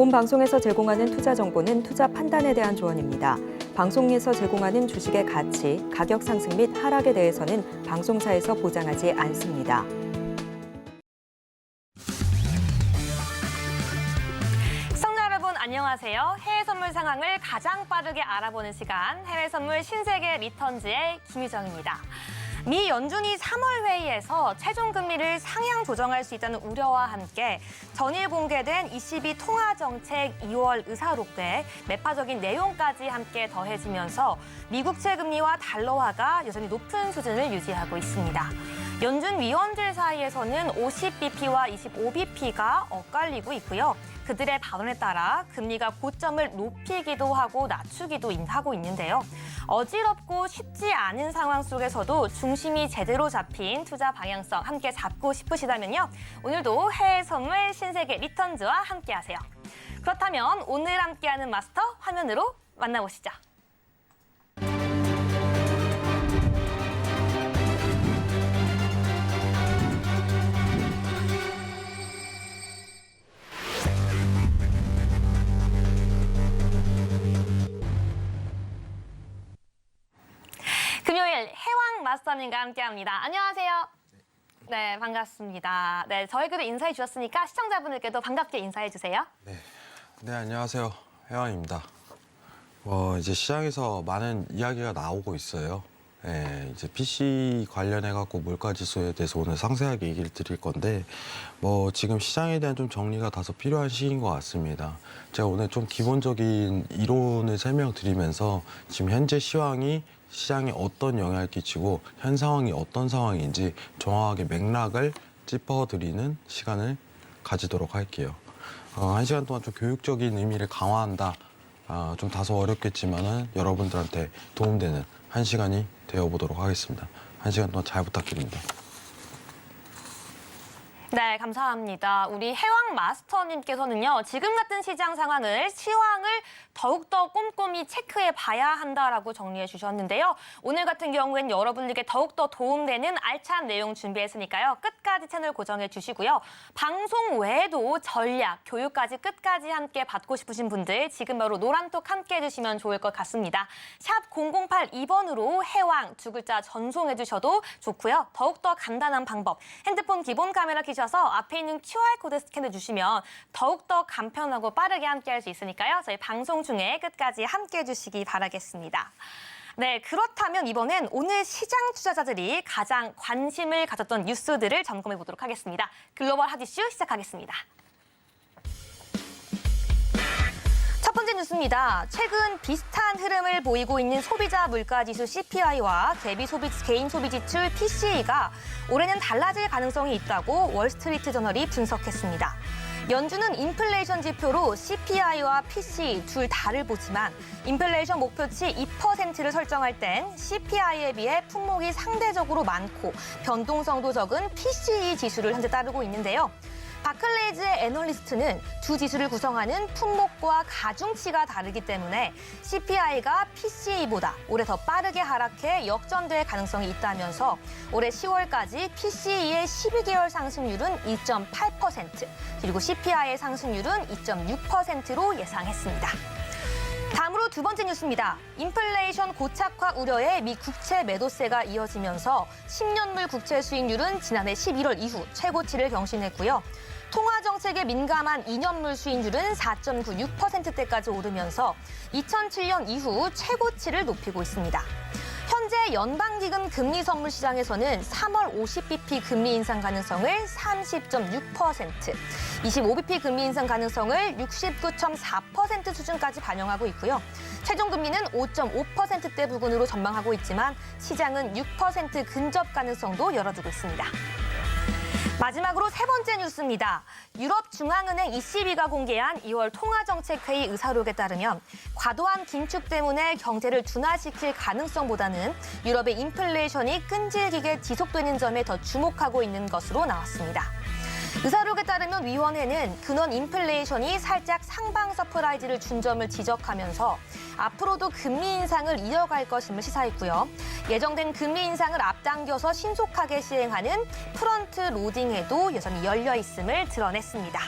본 방송에서 제공하는 투자 정보는 투자 판단에 대한 조언입니다. 방송에서 제공하는 주식의 가치, 가격 상승 및 하락에 대해서는 방송사에서 보장하지 않습니다. 시청자 여러분 안녕하세요. 해외 선물 상황을 가장 빠르게 알아보는 시간, 해외 선물 신세계 리턴즈의 김유정입니다. 미 연준이 3월 회의에서 최종 금리를 상향 조정할 수 있다는 우려와 함께 전일 공개된 ECB 통화정책 2월 의사록에 매파적인 내용까지 함께 더해지면서 미국채 금리와 달러화가 여전히 높은 수준을 유지하고 있습니다. 연준 위원들 사이에서는 50bp와 25bp가 엇갈리고 있고요. 그들의 발언에 따라 금리가 고점을 높이기도 하고 낮추기도 하고 있는데요. 어지럽고 쉽지 않은 상황 속에서도 중심이 제대로 잡힌 투자 방향성 함께 잡고 싶으시다면요. 오늘도 해외 선물 신세계 리턴즈와 함께하세요. 그렇다면 오늘 함께하는 마스터 화면으로 만나보시죠. 금요일 해왕 마스터님과 함께합니다. 안녕하세요. 네, 반갑습니다. 네, 저에게도 인사해 주셨으니까 시청자분들께도 반갑게 인사해 주세요. 네, 안녕하세요. 해왕입니다. 이제 시장에서 많은 이야기가 나오고 있어요. 이제 PC 관련해갖고 물가지수에 대해서 오늘 상세하게 얘기를 드릴 건데, 지금 시장에 대한 좀 정리가 다소 필요한 시기인 것 같습니다. 제가 오늘 좀 기본적인 이론을 설명드리면서 지금 현재 시장에 어떤 영향을 끼치고 현 상황이 어떤 상황인지 정확하게 맥락을 짚어드리는 시간을 가지도록 할게요. 1시간 동안 좀 교육적인 의미를 강화한다. 좀 다소 어렵겠지만은 여러분들한테 도움되는 1시간이 되어보도록 하겠습니다. 1시간 동안 잘 부탁드립니다. 네, 감사합니다. 우리 해왕 마스터님께서는요, 지금 같은 시장을 더욱더 꼼꼼히 체크해 봐야 한다라고 정리해 주셨는데요. 오늘 같은 경우에는 여러분들께 더욱더 도움되는 알찬 내용 준비했으니까요. 끝까지 채널 고정해 주시고요. 방송 외에도 전략, 교육까지 끝까지 함께 받고 싶으신 분들 지금 바로 노란톡 함께 해주시면 좋을 것 같습니다. 샵 0082번으로 해왕 두 글자 전송해 주셔도 좋고요. 더욱더 간단한 방법, 핸드폰 기본 카메라 켜셔서 앞에 있는 QR코드 스캔해 주시면 더욱더 간편하고 빠르게 함께 할 수 있으니까요. 저희 방송 중에 끝까지 함께 해주시기 바라겠습니다. 네, 그렇다면 이번엔 오늘 시장 투자자들이 가장 관심을 가졌던 뉴스들을 점검해 보도록 하겠습니다. 글로벌 핫 이슈 시작하겠습니다. 첫 번째 뉴스입니다. 최근 비슷한 흐름을 보이고 있는 소비자 물가지수 CPI와 개인 소비지출 PCE가 올해는 달라질 가능성이 있다고 월스트리트 저널이 분석했습니다. 연준은 인플레이션 지표로 CPI와 PCE 둘 다를 보지만 인플레이션 목표치 2%를 설정할 땐 CPI에 비해 품목이 상대적으로 많고 변동성도 적은 PCE 지수를 현재 따르고 있는데요. 바클레이즈의 애널리스트는 두 지수를 구성하는 품목과 가중치가 다르기 때문에 CPI가 PCE보다 올해 더 빠르게 하락해 역전될 가능성이 있다면서 올해 10월까지 PCE의 12개월 상승률은 2.8%, 그리고 CPI의 상승률은 2.6%로 예상했습니다. 다음으로 두 번째 뉴스입니다. 인플레이션 고착화 우려에 미 국채 매도세가 이어지면서 10년물 국채 수익률은 지난해 11월 이후 최고치를 경신했고요. 통화정책에 민감한 2년물 수익률은 4.96%대까지 오르면서 2007년 이후 최고치를 높이고 있습니다. 현재 연방기금 금리 선물 시장에서는 3월 50bp 금리 인상 가능성을 30.6%, 25bp 금리 인상 가능성을 69.4% 수준까지 반영하고 있고요. 최종 금리는 5.5%대 부근으로 전망하고 있지만 시장은 6% 근접 가능성도 열어두고 있습니다. 마지막으로 세 번째 뉴스입니다. 유럽중앙은행 ECB가 공개한 2월 통화정책회의 의사록에 따르면 과도한 긴축 때문에 경제를 둔화시킬 가능성보다는 유럽의 인플레이션이 끈질기게 지속되는 점에 더 주목하고 있는 것으로 나왔습니다. 의사록에 따르면 위원회는 근원 인플레이션이 살짝 상방 서프라이즈를 준 점을 지적하면서 앞으로도 금리 인상을 이어갈 것임을 시사했고요. 예정된 금리 인상을 앞당겨서 신속하게 시행하는 프런트 로딩에도 여전히 열려 있음을 드러냈습니다.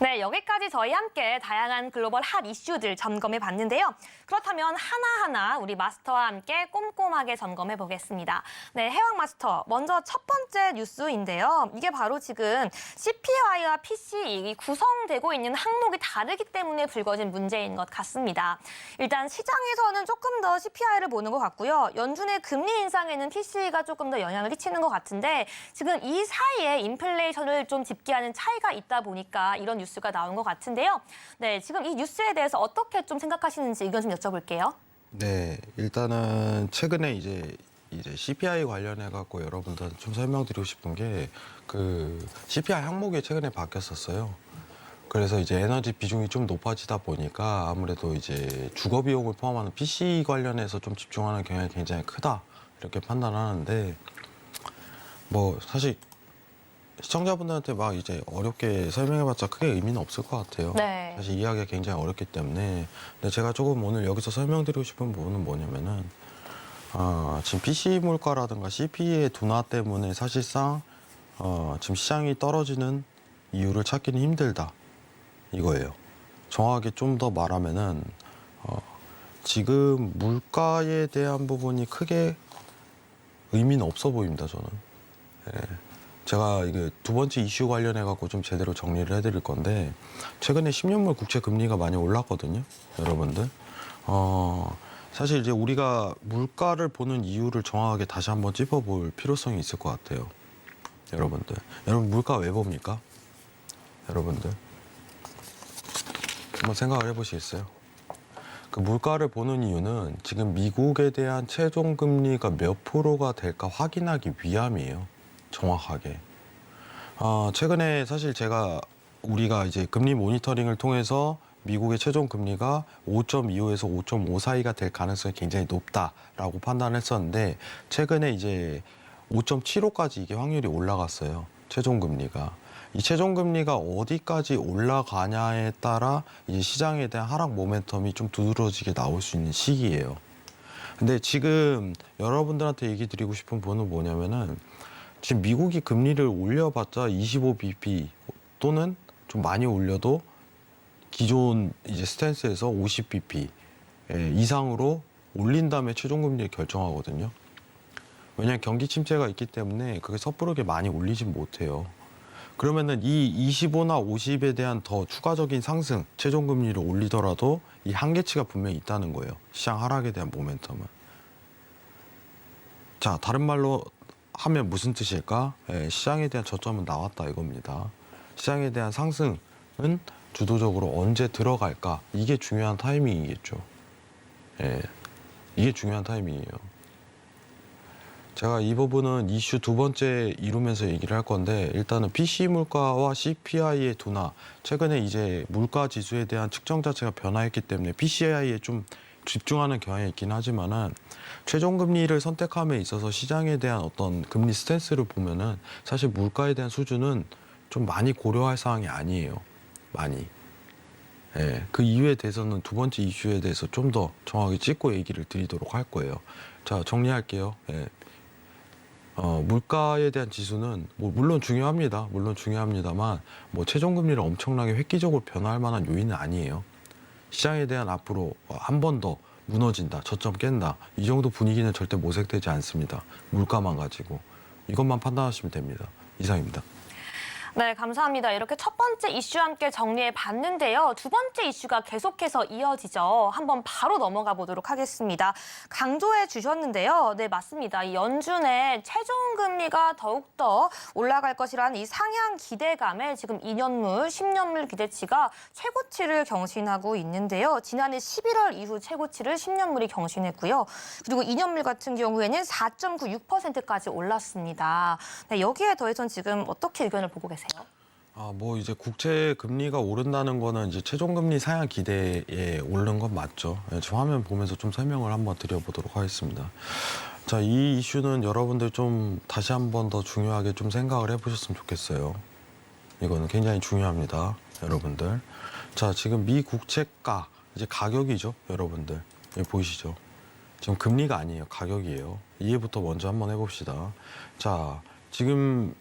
네, 여기까지 저희 함께 다양한 글로벌 핫 이슈들 점검해 봤는데요. 그렇다면 하나하나 우리 마스터와 함께 꼼꼼하게 점검해 보겠습니다. 네, 해왕 마스터, 먼저 첫 번째 뉴스인데요. 이게 바로 지금 CPI와 PCE 구성되고 있는 항목이 다르기 때문에 불거진 문제인 것 같습니다. 일단 시장에서는 조금 더 CPI를 보는 것 같고요. 연준의 금리 인상에는 PCE가 조금 더 영향을 끼치는 것 같은데 지금 이 사이에 인플레이션을 좀 집계하는 차이가 있다 보니까 이런 뉴스가 나온 것 같은데요. 네, 지금 이 뉴스에 대해서 어떻게 좀 생각하시는지 의견 좀 여쭤볼게요. 네, 일단은 최근에 이제 CPI 관련해 갖고 여러분들한테 좀 설명드리고 싶은 게 그 CPI 항목이 최근에 바뀌었었어요. 그래서 이제 에너지 비중이 좀 높아지다 보니까 아무래도 이제 주거 비용을 포함하는 PC 관련해서 좀 집중하는 경향이 굉장히 크다 이렇게 판단하는데 뭐 사실 시청자분들한테 막 이제 어렵게 설명해봤자 크게 의미는 없을 것 같아요. 네. 사실 이해하기가 굉장히 어렵기 때문에. 근데 제가 조금 오늘 여기서 설명드리고 싶은 부분은 뭐냐면은 지금 PC 물가라든가 CP의 둔화 때문에 사실상 지금 시장이 떨어지는 이유를 찾기는 힘들다 이거예요. 정확하게 좀 더 말하면은 지금 물가에 대한 부분이 크게 의미는 없어 보입니다. 저는. 예. 제가 이게 두 번째 이슈 관련해 갖고 좀 제대로 정리를 해드릴 건데 최근에 10년물 국채 금리가 많이 올랐거든요, 여러분들. 사실 이제 우리가 물가를 보는 이유를 정확하게 다시 한번 짚어볼 필요성이 있을 것 같아요, 여러분들. 여러분 물가 왜 봅니까, 여러분들? 한번 생각을 해보시겠어요? 그 물가를 보는 이유는 지금 미국에 대한 최종 금리가 몇 프로가 될까 확인하기 위함이에요. 정확하게. 최근에 사실 우리가 이제 금리 모니터링을 통해서 미국의 최종 금리가 5.25에서 5.5 사이가 될 가능성이 굉장히 높다라고 판단했었는데 최근에 이제 5.75까지 이게 확률이 올라갔어요. 최종 금리가. 이 최종 금리가 어디까지 올라가냐에 따라 이제 시장에 대한 하락 모멘텀이 좀 두드러지게 나올 수 있는 시기예요. 근데 지금 여러분들한테 얘기 드리고 싶은 부분은 뭐냐면은 지금 미국이 금리를 올려봤자 25bp 또는 좀 많이 올려도 기존 이제 스탠스에서 50bp 이상으로 올린 다음에 최종 금리를 결정하거든요. 왜냐하면 경기 침체가 있기 때문에 그게 섣부르게 많이 올리진 못해요. 그러면은 이 25나 50에 대한 더 추가적인 상승, 최종 금리를 올리더라도 이 한계치가 분명히 있다는 거예요. 시장 하락에 대한 모멘텀은. 자, 다른 말로 하면 무슨 뜻일까? 시장에 대한 저점은 나왔다 이겁니다. 시장에 대한 상승은 주도적으로 언제 들어갈까? 이게 중요한 타이밍이겠죠. 이게 중요한 타이밍이에요. 제가 이 부분은 이슈 두 번째 이루면서 얘기를 할 건데 일단은 PC 물가와 CPI의 둔화. 최근에 이제 물가 지수에 대한 측정 자체가 변화했기 때문에 PCI에 좀 집중하는 경향이 있긴 하지만은 최종 금리를 선택함에 있어서 시장에 대한 어떤 금리 스탠스를 보면은 사실 물가에 대한 수준은 좀 많이 고려할 사항이 아니에요. 많이. 그 이유에 대해서는 두 번째 이슈에 대해서 좀 더 정확하게 짚고 얘기를 드리도록 할 거예요. 자, 정리할게요. 물가에 대한 지수는 뭐 물론 중요합니다. 물론 중요합니다만 뭐 최종 금리를 엄청나게 획기적으로 변화할 만한 요인은 아니에요. 시장에 대한 앞으로 한 번 더 무너진다, 저점 깬다 이 정도 분위기는 절대 모색되지 않습니다. 물가만 가지고 이것만 판단하시면 됩니다. 이상입니다. 네, 감사합니다. 이렇게 첫 번째 이슈 함께 정리해 봤는데요. 두 번째 이슈가 계속해서 이어지죠. 한번 바로 넘어가 보도록 하겠습니다. 강조해 주셨는데요. 네, 맞습니다. 이 연준의 최종 금리가 더욱더 올라갈 것이라는 이 상향 기대감에 지금 2년물, 10년물 기대치가 최고치를 경신하고 있는데요. 지난해 11월 이후 최고치를 10년물이 경신했고요. 그리고 2년물 같은 경우에는 4.96%까지 올랐습니다. 네, 여기에 더해서 지금 어떻게 의견을 보고 계세요? 뭐 이제 국채 금리가 오른다는 거는 이제 최종 금리 상향 기대에 오른 건 맞죠. 지금 화면 보면서 좀 설명을 한번 드려보도록 하겠습니다. 자, 이 이슈는 여러분들 좀 다시 한번 더 중요하게 좀 생각을 해보셨으면 좋겠어요. 이거는 굉장히 중요합니다, 여러분들. 자, 지금 미 국채가 이제 가격이죠, 여러분들. 여기 보이시죠? 지금 금리가 아니에요, 가격이에요. 이해부터 먼저 한번 해봅시다. 자, 지금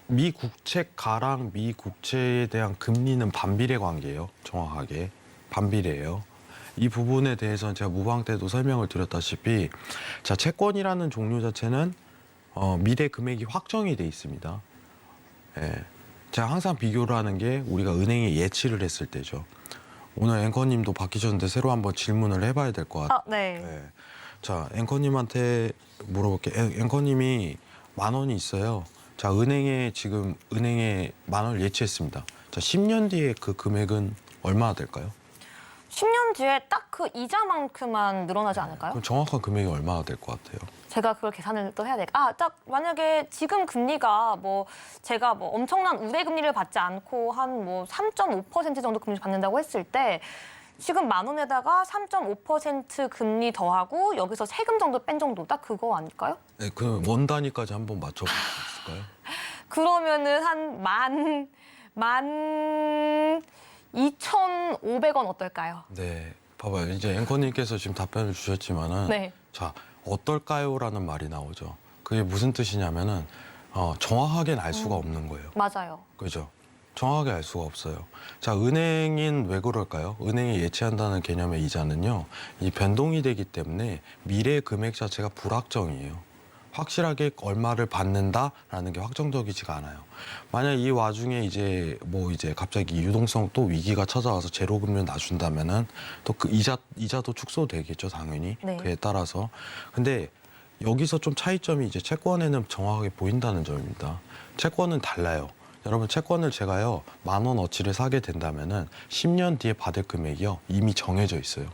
미 국채가랑 미 국채에 대한 금리는 반비례 관계예요. 정확하게 반비례예요. 이 부분에 대해서는 제가 무방 때도 설명을 드렸다시피, 자, 채권이라는 종류 자체는 미래 금액이 확정이 돼 있습니다. 예. 제가 항상 비교를 하는 게 우리가 은행에 예치를 했을 때죠. 오늘 앵커님도 바뀌셨는데 새로 한번 질문을 해봐야 될 것 같아요. 네. 예. 자, 앵커님한테 물어볼게요. 앵커님이 10,000원이 있어요. 자, 은행에 10,000원을 예치했습니다. 자, 10년 뒤에 그 금액은 얼마나 될까요? 10년 뒤에 딱 그 이자만큼만 늘어나지 않을까요? 그럼 정확한 금액이 얼마나 될 것 같아요? 제가 그걸 계산을 또 해야 될까? 딱 만약에 지금 금리가 제가 엄청난 우대 금리를 받지 않고 한 3.5% 정도 금리를 받는다고 했을 때 지금 10,000원에다가 3.5% 금리 더하고 여기서 세금 정도 뺀 정도 딱 그거 아닐까요? 네, 그 원 단위까지 한번 맞춰볼 수 있을까요? 그러면은 한 12,500원 어떨까요? 네, 봐봐요. 이제 앵커님께서 지금 답변을 주셨지만은, 네. 자, 어떨까요?라는 말이 나오죠. 그게 무슨 뜻이냐면은 정확하게는 알 수가 없는 거예요. 맞아요. 그죠? 정확하게 알 수가 없어요. 자, 은행인 왜 그럴까요? 은행이 예치한다는 개념의 이자는요, 이 변동이 되기 때문에 미래 금액 자체가 불확정이에요. 확실하게 얼마를 받는다라는 게 확정적이지가 않아요. 만약 이 와중에 이제 갑자기 유동성 또 위기가 찾아와서 제로 금리를 낮춘다면은 또 그 이자도 축소되겠죠, 당연히. 네. 그에 따라서. 근데 여기서 좀 차이점이 이제 채권에는 정확하게 보인다는 점입니다. 채권은 달라요. 여러분, 채권을 제가요 10,000원어치를 사게 된다면은 10년 뒤에 받을 금액이요 이미 정해져 있어요.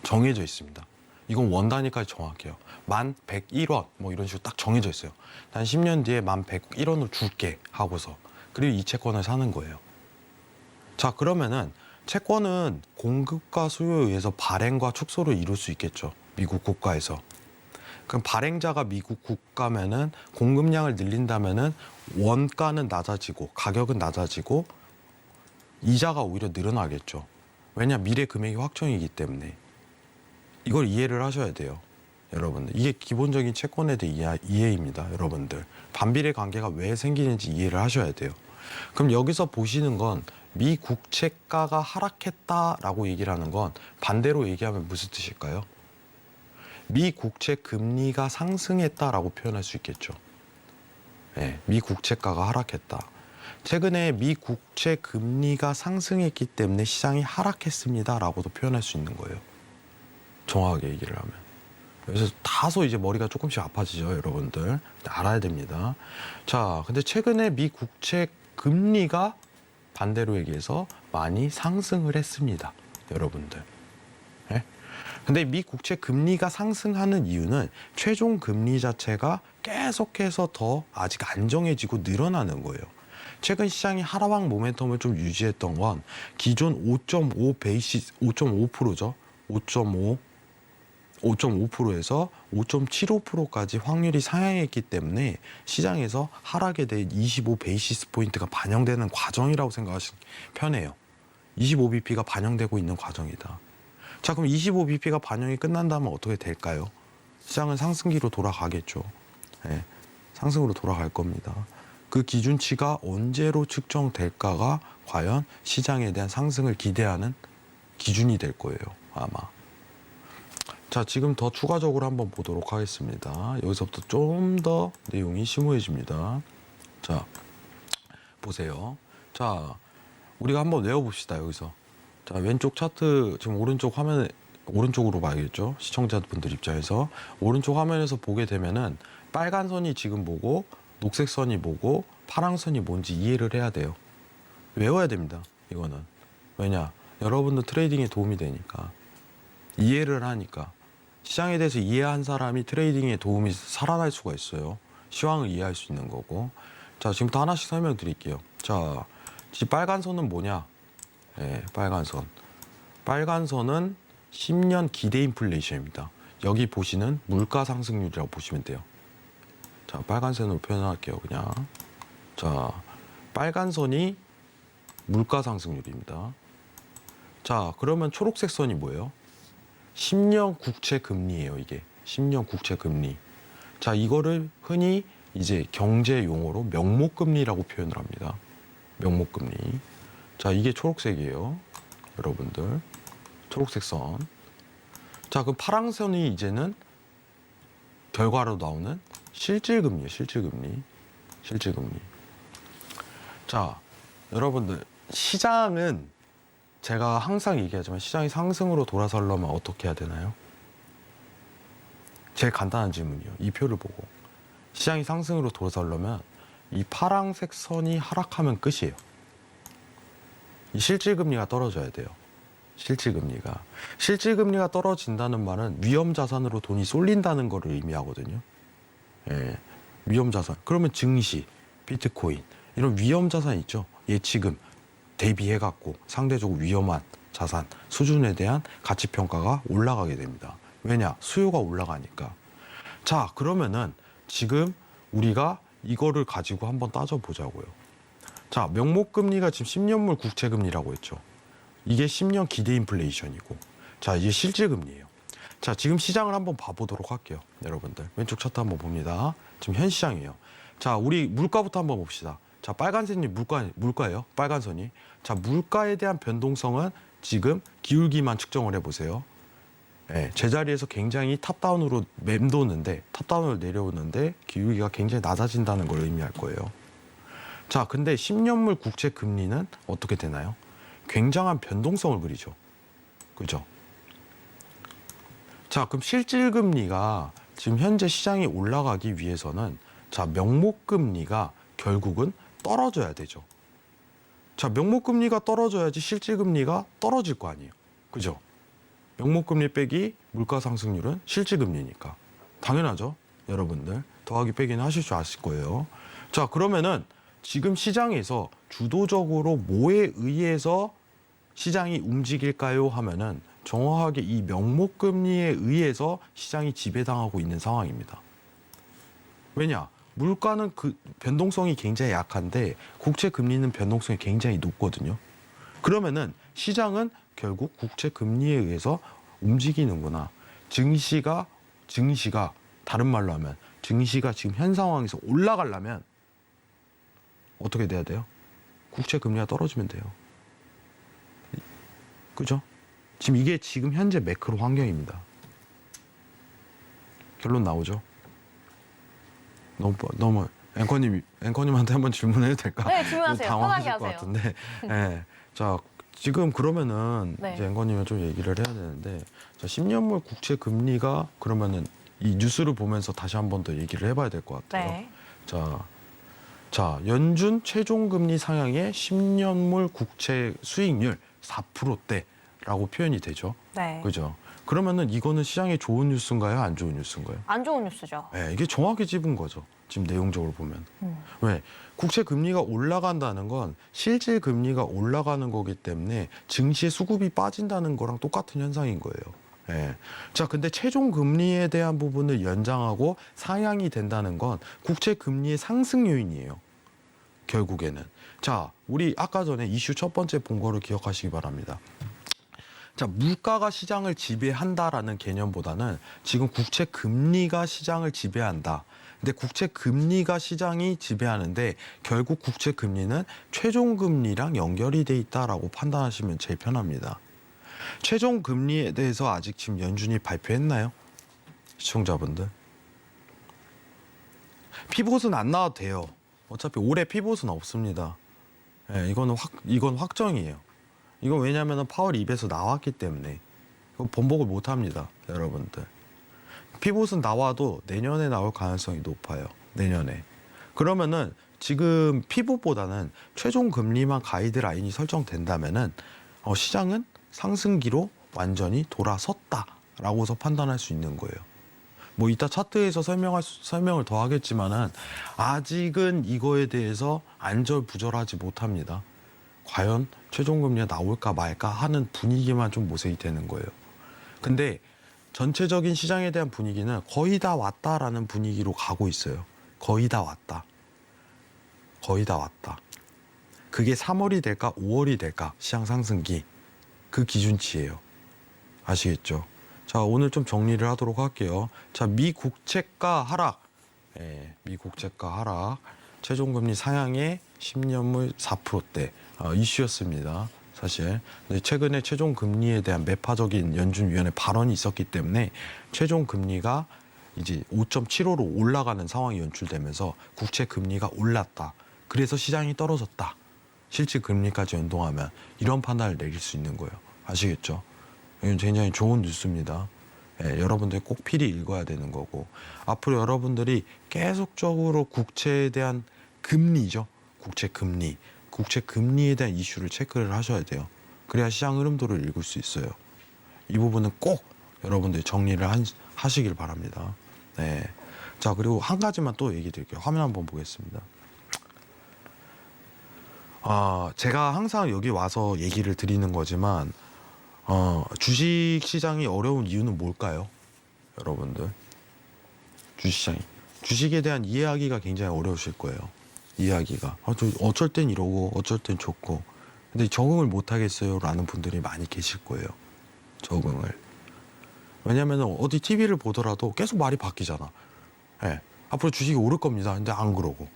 정해져 있습니다. 이건 원 단위까지 정확해요. 1101원 이런 식으로 딱 정해져 있어요. 난 10년 뒤에 1101원을 줄게 하고서, 그리고 이 채권을 사는 거예요. 자, 그러면은 채권은 공급과 수요에 의해서 발행과 축소를 이룰 수 있겠죠. 미국 국가에서. 그럼 발행자가 미국 국가면은 공급량을 늘린다면은 원가는 낮아지고 가격은 낮아지고 이자가 오히려 늘어나겠죠. 왜냐, 미래 금액이 확정이기 때문에. 이걸 이해를 하셔야 돼요, 여러분들. 이게 기본적인 채권에 대한 이해입니다, 여러분들. 반비례 관계가 왜 생기는지 이해를 하셔야 돼요. 그럼 여기서 보시는 건 미 국채가가 하락했다라고 얘기를 하는 건 반대로 얘기하면 무슨 뜻일까요? 미 국채 금리가 상승했다라고 표현할 수 있겠죠. 네, 미 국채가가 하락했다. 최근에 미 국채 금리가 상승했기 때문에 시장이 하락했습니다라고도 표현할 수 있는 거예요. 정확하게 얘기를 하면. 그래서 다소 이제 머리가 조금씩 아파지죠, 여러분들. 알아야 됩니다. 자, 근데 최근에 미 국채 금리가 반대로 얘기해서 많이 상승을 했습니다, 여러분들. 네? 근데 미 국채 금리가 상승하는 이유는 최종 금리 자체가 계속해서 더 아직 안정해지고 늘어나는 거예요. 최근 시장이 하락 모멘텀을 좀 유지했던 건 기존 5.5%죠. 5.5%에서 5.75%까지 확률이 상향했기 때문에 시장에서 하락에 대해 25 베이시스 포인트가 반영되는 과정이라고 생각하시면 편해요. 25bp가 반영되고 있는 과정이다. 자, 그럼 25bp가 반영이 끝난다면 어떻게 될까요? 시장은 상승기로 돌아가겠죠. 네, 상승으로 돌아갈 겁니다. 그 기준치가 언제로 측정될까가 과연 시장에 대한 상승을 기대하는 기준이 될 거예요, 아마. 자, 지금 더 추가적으로 한번 보도록 하겠습니다. 여기서부터 좀 더 내용이 심오해집니다. 자, 보세요. 자, 우리가 한번 외워봅시다, 여기서. 자, 왼쪽 차트, 지금 오른쪽 화면에, 오른쪽으로 봐야겠죠? 시청자분들 입장에서. 오른쪽 화면에서 보게 되면은 빨간 선이 지금 보고, 녹색 선이 보고, 파란 선이 뭔지 이해를 해야 돼요. 외워야 됩니다, 이거는. 왜냐? 여러분들 트레이딩에 도움이 되니까. 이해를 하니까. 시장에 대해서 이해한 사람이 트레이딩에 도움이 살아날 수가 있어요. 시황을 이해할 수 있는 거고. 자, 지금부터 하나씩 설명드릴게요. 자, 이 빨간 선은 뭐냐? 네, 빨간 선. 빨간 선은 10년 기대 인플레이션입니다. 여기 보시는 물가 상승률이라고 보시면 돼요. 자, 빨간 선으로 표현할게요, 그냥. 자, 빨간 선이 물가 상승률입니다. 자, 그러면 초록색 선이 뭐예요? 10년 국채 금리예요, 이게. 10년 국채 금리. 자, 이거를 흔히 이제 경제 용어로 명목금리라고 표현을 합니다. 명목금리. 자, 이게 초록색이에요. 여러분들. 초록색 선. 자, 그럼 파랑선이 이제는 결과로 나오는 실질금리예요. 실질금리. 실질금리. 자, 여러분들. 시장은 제가 항상 얘기하지만 시장이 상승으로 돌아서려면 어떻게 해야 되나요? 제일 간단한 질문이에요. 이 표를 보고. 시장이 상승으로 돌아서려면 이 파란색 선이 하락하면 끝이에요. 이 실질금리가 떨어져야 돼요. 실질금리가. 실질금리가 떨어진다는 말은 위험자산으로 돈이 쏠린다는 걸 의미하거든요. 예, 위험자산. 그러면 증시, 비트코인 이런 위험자산 있죠. 예치금 대비해갖고 상대적으로 위험한 자산 수준에 대한 가치평가가 올라가게 됩니다. 왜냐? 수요가 올라가니까. 자, 그러면은 지금 우리가 이거를 가지고 한번 따져보자고요. 자, 명목금리가 지금 10년물 국채금리라고 했죠. 이게 10년 기대 인플레이션이고. 자, 이게 실질금리예요. 자, 지금 시장을 한번 봐보도록 할게요. 여러분들. 왼쪽 차트 한번 봅니다. 지금 현 시장이에요. 자, 우리 물가부터 한번 봅시다. 자, 빨간선이 물가예요. 빨간 선이. 자, 물가에 대한 변동성은 지금 기울기만 측정을 해보세요. 네, 제자리에서 굉장히 탑다운으로 맴도는데, 탑다운으로 내려오는데 기울기가 굉장히 낮아진다는 걸 의미할 거예요. 자, 근데 10년물 국채 금리는 어떻게 되나요? 굉장한 변동성을 그리죠. 그죠? 자, 그럼 실질금리가 지금 현재 시장이 올라가기 위해서는 자, 명목금리가 결국은 떨어져야 되죠. 자, 명목금리가 떨어져야지 실질금리가 떨어질 거 아니에요. 그죠? 명목금리 빼기 물가상승률은 실질금리니까. 당연하죠. 여러분들. 더하기 빼기는 하실 줄 아실 거예요. 자, 그러면은 지금 시장에서 주도적으로 뭐에 의해서 시장이 움직일까요? 하면은 정확하게 이 명목금리에 의해서 시장이 지배당하고 있는 상황입니다. 왜냐? 물가는 그 변동성이 굉장히 약한데 국채 금리는 변동성이 굉장히 높거든요. 그러면은 시장은 결국 국채 금리에 의해서 움직이는구나. 증시가 다른 말로 하면 증시가 지금 현 상황에서 올라가려면 어떻게 돼야 돼요? 국채 금리가 떨어지면 돼요. 그죠? 지금 이게 지금 현재 매크로 환경입니다. 결론 나오죠? 너무 앵커님한테 한번 질문해도 될까? 네, 질문하세요. 당황하실 편하게 것 하세요. 같은데. 네. 자, 지금 그러면은 네. 이제 앵커님은 좀 얘기를 해야 되는데, 자, 10년물 국채 금리가 그러면은 이 뉴스를 보면서 다시 한 번 더 얘기를 해봐야 될 것 같아요. 네. 자, 연준 최종 금리 상향의 10년물 국채 수익률 4%대라고 표현이 되죠. 네. 그죠? 그러면은 이거는 시장에 좋은 뉴스인가요? 안 좋은 뉴스인가요? 안 좋은 뉴스죠. 네, 이게 정확히 짚은 거죠. 지금 내용적으로 보면. 왜? 국채 금리가 올라간다는 건 실질 금리가 올라가는 거기 때문에 증시의 수급이 빠진다는 거랑 똑같은 현상인 거예요. 예. 자, 근데 최종 금리에 대한 부분을 연장하고 상향이 된다는 건 국채 금리의 상승 요인이에요. 결국에는. 자, 우리 아까 전에 이슈 첫 번째 본 거를 기억하시기 바랍니다. 자, 물가가 시장을 지배한다라는 개념보다는 지금 국채 금리가 시장을 지배한다. 근데 국채 금리가 시장이 지배하는데 결국 국채 금리는 최종 금리랑 연결이 돼 있다라고 판단하시면 제일 편합니다. 최종 금리에 대해서 아직 지금 연준이 발표했나요? 시청자분들. 피봇은 안 나와도 돼요. 어차피 올해 피봇은 없습니다. 예, 이건 확정이에요. 이건 왜냐하면 파월 입에서 나왔기 때문에 이거 번복을 못 합니다, 여러분들. 피봇은 나와도 내년에 나올 가능성이 높아요. 내년에. 그러면은 지금 피봇보다는 최종 금리만 가이드라인이 설정된다면은 시장은 상승기로 완전히 돌아섰다라고서 판단할 수 있는 거예요. 뭐 이따 차트에서 설명을 더 하겠지만은 아직은 이거에 대해서 안절부절하지 못합니다. 과연 최종금리가 나올까 말까 하는 분위기만 좀 모색이 되는 거예요. 근데 전체적인 시장에 대한 분위기는 거의 다 왔다라는 분위기로 가고 있어요. 거의 다 왔다. 거의 다 왔다. 그게 3월이 될까 5월이 될까 시장 상승기 그 기준치예요. 아시겠죠? 자, 오늘 좀 정리를 하도록 할게요. 자, 미 국채가 하락. 미 국채가 하락, 최종금리 상향의 10년물 4%대 이슈였습니다. 사실 근데 최근에 최종금리에 대한 매파적인 연준위원회 발언이 있었기 때문에 최종금리가 이제 5.75로 올라가는 상황이 연출되면서 국채 금리가 올랐다. 그래서 시장이 떨어졌다. 실질 금리까지 연동하면 이런 판단을 내릴 수 있는 거예요. 아시겠죠? 이건 굉장히 좋은 뉴스입니다. 여러분들이 꼭 필히 읽어야 되는 거고, 앞으로 여러분들이 계속적으로 국채에 대한 금리죠. 국채 금리에 대한 이슈를 체크를 하셔야 돼요. 그래야 시장 흐름도를 읽을 수 있어요. 이 부분은 꼭 여러분들이 정리를 하시길 바랍니다. 네. 자, 그리고 한 가지만 또 얘기 드릴게요. 화면 한번 보겠습니다. 제가 항상 여기 와서 얘기를 드리는 거지만 주식 시장이 어려운 이유는 뭘까요? 여러분들, 주식에 대한 이해하기가 굉장히 어려우실 거예요. 이해하기가 어쩔 땐 이러고 어쩔 땐 좋고, 근데 적응을 못 하겠어요 라는 분들이 많이 계실 거예요. 적응을. 왜냐면 어디 TV를 보더라도 계속 말이 바뀌잖아. 앞으로 주식이 오를 겁니다. 근데 안 그러고,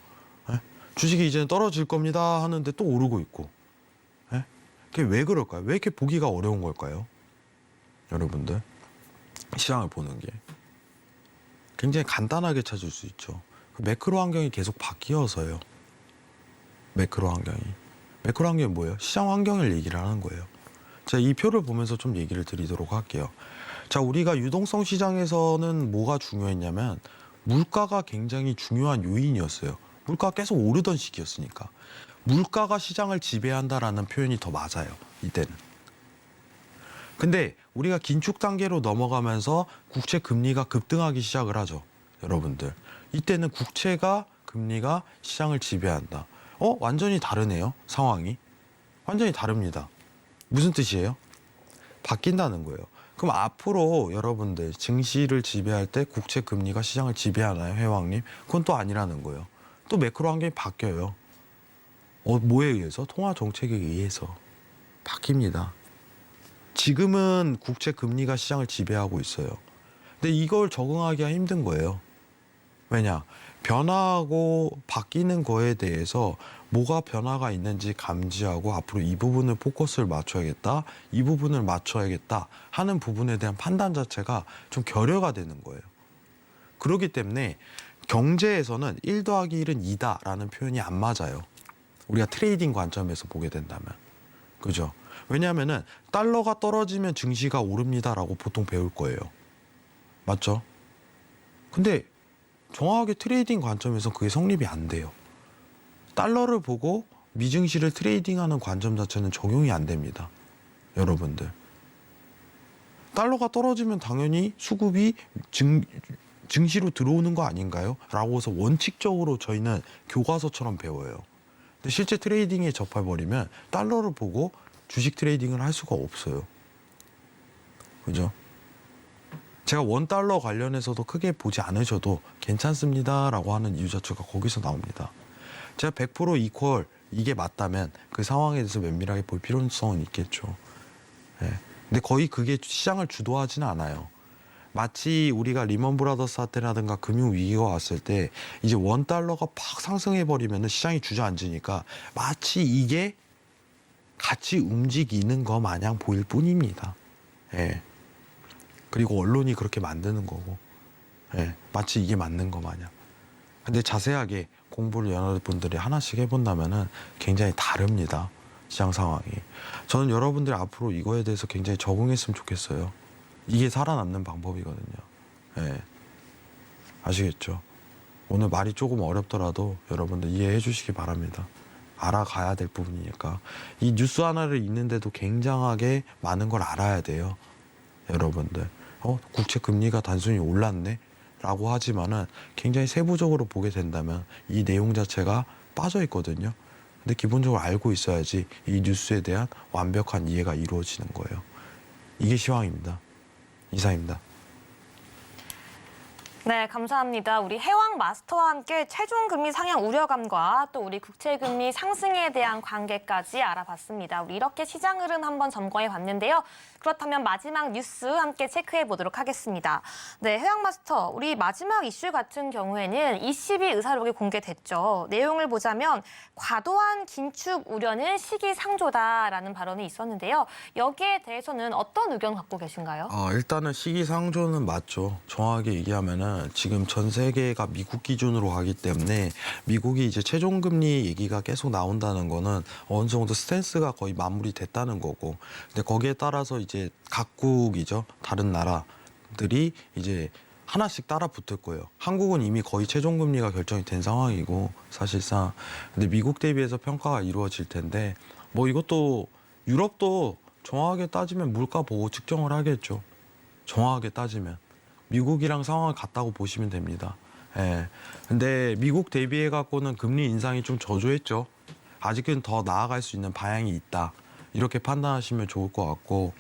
주식이 이제는 떨어질 겁니다 하는데 또 오르고 있고. 그게 왜 그럴까요? 왜 이렇게 보기가 어려운 걸까요? 여러분들, 시장을 보는 게 굉장히 간단하게 찾을 수 있죠. 매크로 환경이 계속 바뀌어서요. 매크로 환경이 뭐예요? 시장 환경을 얘기를 하는 거예요. 자, 이 표를 보면서 좀 얘기를 드리도록 할게요. 자, 우리가 유동성 시장에서는 뭐가 중요했냐면 물가가 굉장히 중요한 요인이었어요. 물가가 계속 오르던 시기였으니까. 물가가 시장을 지배한다라는 표현이 더 맞아요. 이때는. 근데 우리가 긴축 단계로 넘어가면서 국채 금리가 급등하기 시작을 하죠. 여러분들. 이때는 금리가 시장을 지배한다. 완전히 다르네요. 상황이. 완전히 다릅니다. 무슨 뜻이에요? 바뀐다는 거예요. 그럼 앞으로 여러분들 증시를 지배할 때 국채 금리가 시장을 지배하나요, 회왕님? 그건 또 아니라는 거예요. 또 매크로 환경이 바뀌어요. 뭐에 의해서? 통화 정책에 의해서 바뀝니다. 지금은 국채 금리가 시장을 지배하고 있어요. 근데 이걸 적응하기가 힘든 거예요. 왜냐? 변화하고 바뀌는 거에 대해서 뭐가 변화가 있는지 감지하고 앞으로 이 부분을 포커스를 맞춰야겠다, 이 부분을 맞춰야겠다 하는 부분에 대한 판단 자체가 좀 결여가 되는 거예요. 그렇기 때문에 경제에서는 1 더하기 1은 2다라는 표현이 안 맞아요. 우리가 트레이딩 관점에서 보게 된다면. 그죠? 왜냐하면은 달러가 떨어지면 증시가 오릅니다라고 보통 배울 거예요. 맞죠? 근데 정확하게 트레이딩 관점에서 그게 성립이 안 돼요. 달러를 보고 미증시를 트레이딩하는 관점 자체는 적용이 안 됩니다. 여러분들. 달러가 떨어지면 당연히 수급이 증시로 들어오는 거 아닌가요? 라고 해서 원칙적으로 저희는 교과서처럼 배워요. 근데 실제 트레이딩에 접해버리면 달러를 보고 주식 트레이딩을 할 수가 없어요. 그죠? 제가 $1 관련해서도 크게 보지 않으셔도 괜찮습니다 라고 하는 이유 자체가 거기서 나옵니다. 제가 100% 이퀄 이게 맞다면 그 상황에 대해서 면밀하게 볼 필요성은 있겠죠. 근데 거의 그게 시장을 주도하지는 않아요. 마치 우리가 리먼 브라더스 사태라든가 금융 위기가 왔을 때 이제 $1가 팍 상승해 버리면 시장이 주저앉으니까 마치 이게 같이 움직이는 거 마냥 보일 뿐입니다. 그리고 언론이 그렇게 만드는 거고, 마치 이게 맞는 거 마냥. 근데 자세하게 공부를 여러분들이 하나씩 해본다면은 굉장히 다릅니다. 시장 상황이. 저는 여러분들이 앞으로 이거에 대해서 굉장히 적응했으면 좋겠어요. 이게 살아남는 방법이거든요. 아시겠죠? 오늘 말이 조금 어렵더라도 여러분들 이해해 주시기 바랍니다. 알아가야 될 부분이니까. 이 뉴스 하나를 읽는데도 굉장하게 많은 걸 알아야 돼요. 여러분들. 국채 금리가 단순히 올랐네? 라고 하지만은 굉장히 세부적으로 보게 된다면 이 내용 자체가 빠져 있거든요. 근데 기본적으로 알고 있어야지 이 뉴스에 대한 완벽한 이해가 이루어지는 거예요. 이게 시황입니다. 이상입니다. 네, 감사합니다. 우리 해왕 마스터와 함께 최종 금리 상향 우려감과 또 우리 국채 금리 상승에 대한 관계까지 알아봤습니다. 우리 이렇게 시장 흐름 한번 점검해 봤는데요. 그렇다면 마지막 뉴스 함께 체크해 보도록 하겠습니다. 네, 해왕 마스터, 우리 마지막 이슈 같은 경우에는 ECB 의사록이 공개됐죠. 내용을 보자면 과도한 긴축 우려는 시기상조다라는 발언이 있었는데요. 여기에 대해서는 어떤 의견 갖고 계신가요? 일단은 시기상조는 맞죠. 정확하게 얘기하면은 지금 전 세계가 미국 기준으로 가기 때문에 미국이 이제 최종금리 얘기가 계속 나온다는 거는 어느 정도 스탠스가 거의 마무리됐다는 거고, 근데 거기에 따라서 이제 각국이죠. 다른 나라들이 이제 하나씩 따라 붙을 거예요. 한국은 이미 거의 최종금리가 결정이 된 상황이고 사실상, 근데 미국 대비해서 평가가 이루어질 텐데 뭐 이것도 유럽도 정확하게 따지면 물가 보고 측정을 하겠죠. 정확하게 따지면 미국이랑 상황을 같다고 보시면 됩니다. 예. 근데 미국 대비해 갖고는 금리 인상이 좀 저조했죠. 아직은 더 나아갈 수 있는 방향이 있다. 이렇게 판단하시면 좋을 것 같고,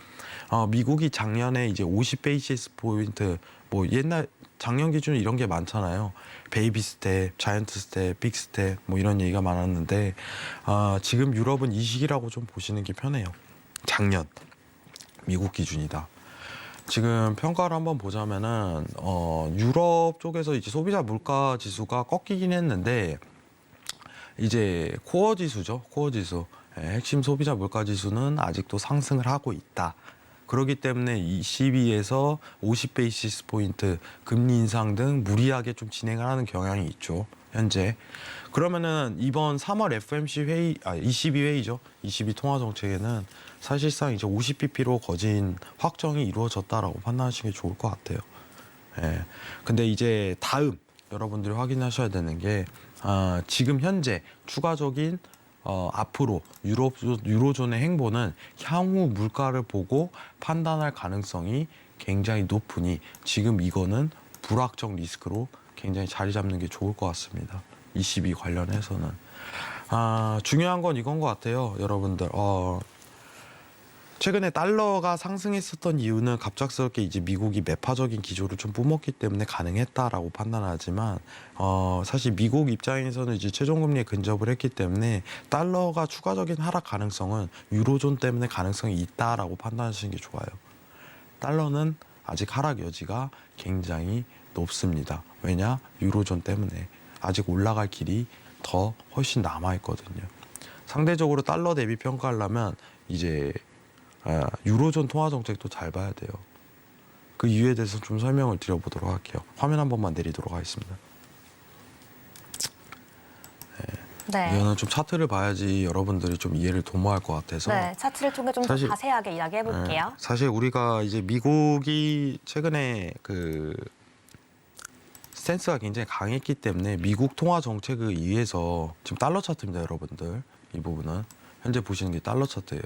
미국이 작년에 이제 50베이시스 포인트, 뭐 옛날 작년 기준 이런 게 많잖아요. 베이비 스텝, 자이언트 스텝, 빅 스텝 뭐 이런 얘기가 많았는데 지금 유럽은 이 시기라고 좀 보시는 게 편해요. 작년 미국 기준이다. 지금 평가를 한번 보자면은 유럽 쪽에서 이제 소비자 물가 지수가 꺾이긴 했는데 이제 코어 지수죠. 코어 지수. 핵심 소비자 물가 지수는 아직도 상승을 하고 있다. 그렇기 때문에 22에서 50베이시스 포인트 금리 인상 등 무리하게 좀 진행을 하는 경향이 있죠. 현재. 그러면은 이번 3월 FOMC 회의, 22회의죠. 22 통화 정책에는 사실상 이제 50bp로 거진 확정이 이루어졌다라고 판단하시는 게 좋을 것 같아요. 예. 근데 이제 다음 여러분들이 확인하셔야 되는 게 지금 현재 추가적인 앞으로 유로존의 행보는 향후 물가를 보고 판단할 가능성이 굉장히 높으니 지금 이거는 불확정 리스크로 굉장히 자리 잡는 게 좋을 것 같습니다. ECB 관련해서는. 중요한 건 이건 것 같아요. 여러분들. 최근에 달러가 상승했었던 이유는 갑작스럽게 이제 미국이 매파적인 기조를 좀 뿜었기 때문에 가능했다라고 판단하지만 사실 미국 입장에서는 이제 최종금리에 근접을 했기 때문에 달러가 추가적인 하락 가능성은 유로존 때문에 가능성이 있다라고 판단하시는 게 좋아요. 달러는 아직 하락 여지가 굉장히 높습니다. 왜냐? 유로존 때문에 아직 올라갈 길이 더 훨씬 남아있거든요. 상대적으로 달러 대비 평가하려면 이제 유로존 통화 정책도 잘 봐야 돼요. 그 이유에 대해서 좀 설명을 드려보도록 할게요. 화면 한 번만 내리도록 하겠습니다. 네. 이거는 좀 차트를 봐야지 여러분들이 좀 이해를 도모할 것 같아서. 네, 차트를 통해 좀 더 사실- 자세하게 이야기해 볼게요. 사실 우리가 이제 미국이 최근에 그 스탠스가 굉장히 강했기 때문에 미국 통화 정책에 의해서 지금 달러 차트입니다, 여러분들. 이 부분은 현재 보시는 게 달러 차트예요.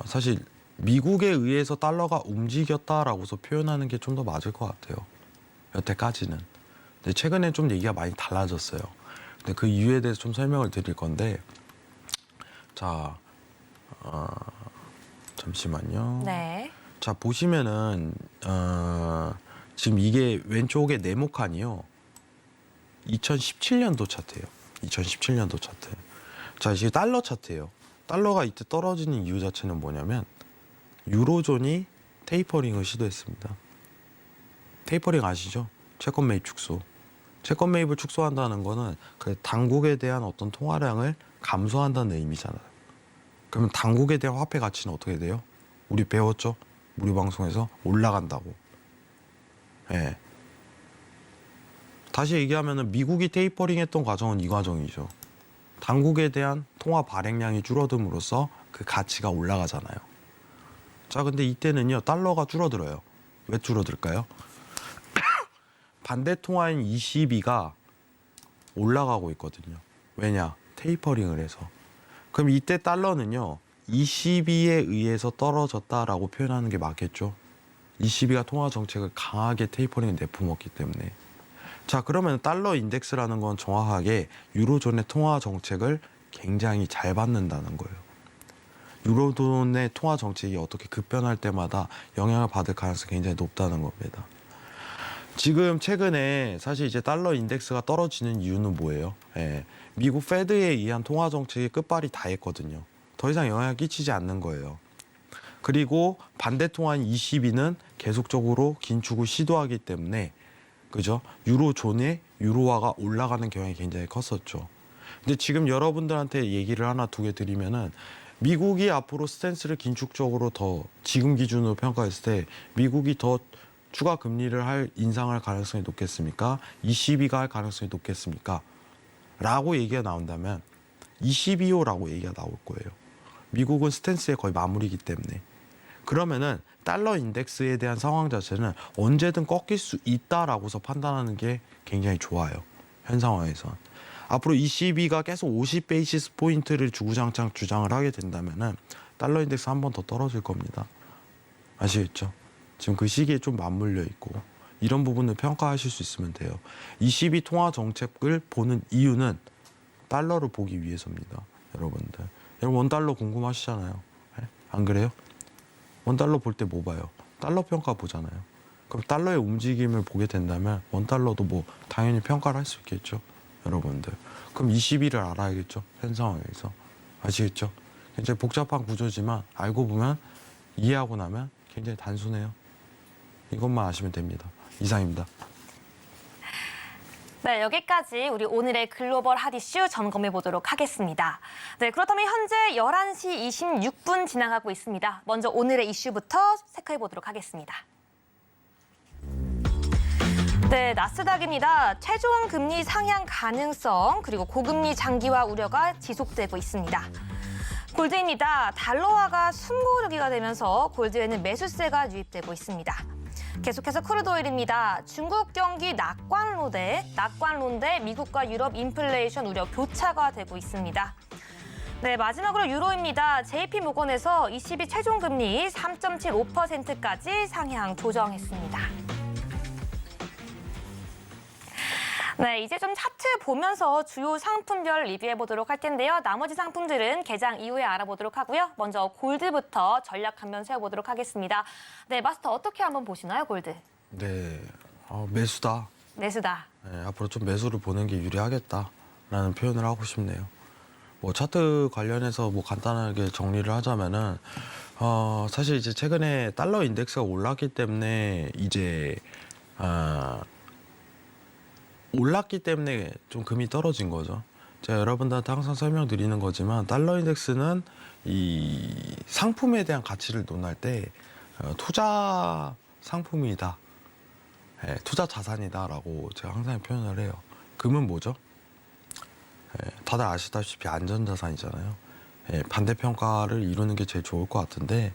사실 미국에 의해서 달러가 움직였다라고서 표현하는 게 좀 더 맞을 것 같아요. 여태까지는. 근데 최근에 좀 얘기가 많이 달라졌어요. 근데 그 이유에 대해서 좀 설명을 드릴 건데, 자, 잠시만요. 네. 자, 보시면은 지금 이게 왼쪽에 네모칸이요. 2017년도 차트예요. 2017년도 차트. 자, 이게 달러 차트예요. 달러가 이때 떨어지는 이유 자체는 뭐냐면 유로존이 테이퍼링을 시도했습니다. 테이퍼링 아시죠? 채권 매입 축소. 채권 매입을 축소한다는 거는 그 당국에 대한 어떤 통화량을 감소한다는 의미잖아요. 그러면 당국에 대한 화폐 가치는 어떻게 돼요? 우리 배웠죠? 우리 방송에서 올라간다고. 예. 다시 얘기하면은 미국이 테이퍼링 했던 과정은 이 과정이죠. 당국에 대한 통화 발행량이 줄어듦으로써 그 가치가 올라가잖아요. 자, 근데 이때는요, 달러가 줄어들어요. 왜 줄어들까요? 반대 통화인 22가 올라가고 있거든요. 왜냐? 테이퍼링을 해서. 그럼 이때 달러는요, 22에 의해서 떨어졌다라고 표현하는 게 맞겠죠? 22가 통화 정책을 강하게 테이퍼링을 내뿜었기 때문에. 자, 그러면 달러 인덱스라는 건 정확하게 유로존의 통화 정책을 굉장히 잘 받는다는 거예요. 유로존의 통화 정책이 어떻게 급변할 때마다 영향을 받을 가능성이 굉장히 높다는 겁니다. 지금 최근에 사실 이제 달러 인덱스가 떨어지는 이유는 뭐예요? 예, 미국 페드에 의한 통화 정책의 끝발이 다 했거든요. 더 이상 영향을 끼치지 않는 거예요. 그리고 반대 통화인 ECB는 계속적으로 긴축을 시도하기 때문에 그죠? 유로존의 유로화가 올라가는 경향이 굉장히 컸었죠. 근데 지금 여러분들한테 얘기를 하나 두 개 드리면은 미국이 앞으로 스탠스를 긴축적으로 더 지금 기준으로 평가했을 때 미국이 더 추가 금리를 인상할 가능성이 높겠습니까? ECB가 할 가능성이 높겠습니까? 라고 얘기가 나온다면 22호라고 얘기가 나올 거예요. 미국은 스탠스의 거의 마무리이기 때문에. 그러면은 달러 인덱스에 대한 상황 자체는 언제든 꺾일 수 있다라고서 판단하는 게 굉장히 좋아요. 현 상황에선. 앞으로 ECB가 계속 50베이시스 포인트를 주구장창 주장을 하게 된다면은 달러 인덱스 한 번 더 떨어질 겁니다. 아시겠죠? 지금 그 시기에 좀 맞물려 있고 이런 부분을 평가하실 수 있으면 돼요. ECB 통화 정책을 보는 이유는 달러를 보기 위해서입니다. 여러분들. 여러분 원달러 궁금하시잖아요. 네? 안 그래요? 원달러 볼 때 뭐 봐요? 달러 평가 보잖아요. 그럼 달러의 움직임을 보게 된다면 원달러도 뭐 당연히 평가를 할 수 있겠죠. 여러분들. 그럼 22를 알아야겠죠. 현 상황에서. 아시겠죠? 굉장히 복잡한 구조지만 알고 보면 이해하고 나면 굉장히 단순해요. 이것만 아시면 됩니다. 이상입니다. 네, 여기까지 우리 오늘의 글로벌 핫 이슈 점검해 보도록 하겠습니다. 네, 그렇다면 현재 11시 26분 지나가고 있습니다. 먼저 오늘의 이슈부터 체크해 보도록 하겠습니다. 네, 나스닥입니다. 최종 금리 상향 가능성 그리고 고금리 장기화 우려가 지속되고 있습니다. 골드입니다. 달러화가 숨고르기가 되면서 골드에는 매수세가 유입되고 있습니다. 계속해서 크루드오일입니다. 중국 경기 낙관론대 미국과 유럽 인플레이션 우려 교차가 되고 있습니다. 네, 마지막으로 유로입니다. JP모건에서 ECB 최종 금리 3.75%까지 상향 조정했습니다. 네, 이제 좀 차트 보면서 주요 상품별 리뷰해 보도록 할 텐데요. 나머지 상품들은 개장 이후에 알아보도록 하고요. 먼저 골드부터 전략 한번 세워보도록 하겠습니다. 네, 마스터 어떻게 한번 보시나요, 골드? 네, 매수다. 매수다. 네, 앞으로 좀 매수를 보는 게 유리하겠다라는 표현을 하고 싶네요. 뭐 차트 관련해서 뭐 간단하게 정리를 하자면은 사실 이제 최근에 달러 인덱스가 올랐기 때문에 이제 올랐기 때문에 좀 금이 떨어진 거죠. 제가 여러분들한테 항상 설명드리는 거지만 달러 인덱스는 이 상품에 대한 가치를 논할 때 투자 상품이다, 투자 자산이다라고 제가 항상 표현을 해요. 금은 뭐죠? 다들 아시다시피 안전자산이잖아요. 반대평가를 이루는 게 제일 좋을 것 같은데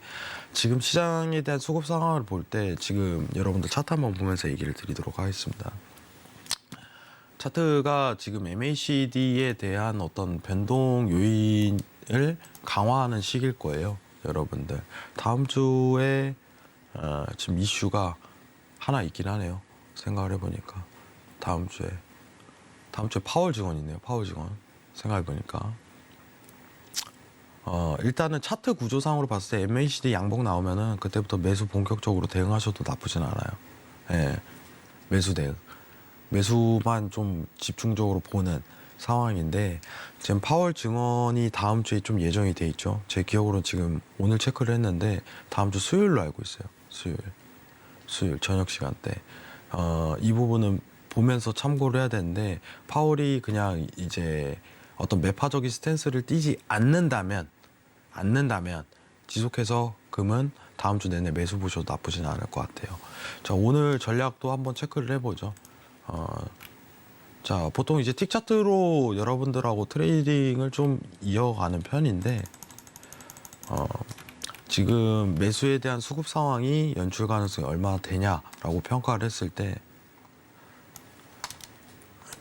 지금 시장에 대한 수급 상황을 볼 때 지금 여러분들 차트 한번 보면서 얘기를 드리도록 하겠습니다. 차트가 지금 MACD에 대한 어떤 변동 요인을 강화하는 시기일 거예요, 여러분들. 다음 주에 지금 이슈가 하나 있긴 하네요. 생각을 해보니까 다음 주에 파월 증언 있네요. 파월 증언 생각해보니까 일단은 차트 구조상으로 봤을 때 MACD 양봉 나오면은 그때부터 매수 본격적으로 대응하셔도 나쁘진 않아요. 매수 대응. 매수만 좀 집중적으로 보는 상황인데 지금 파월 증언이 다음 주에 좀 예정이 돼 있죠. 제 기억으로 지금 오늘 체크를 했는데 다음 주 수요일로 알고 있어요. 수요일 저녁 시간대. 이 부분은 보면서 참고를 해야 되는데 파월이 그냥 이제 어떤 매파적인 스탠스를 띄지 않는다면 지속해서 금은 다음 주 내내 매수 보셔도 나쁘진 않을 것 같아요. 자, 오늘 전략도 한번 체크를 해보죠. 자, 보통 이제 틱 차트로 여러분들하고 트레이딩을 좀 이어가는 편인데 지금 매수에 대한 수급 상황이 연출 가능성이 얼마나 되냐라고 평가를 했을 때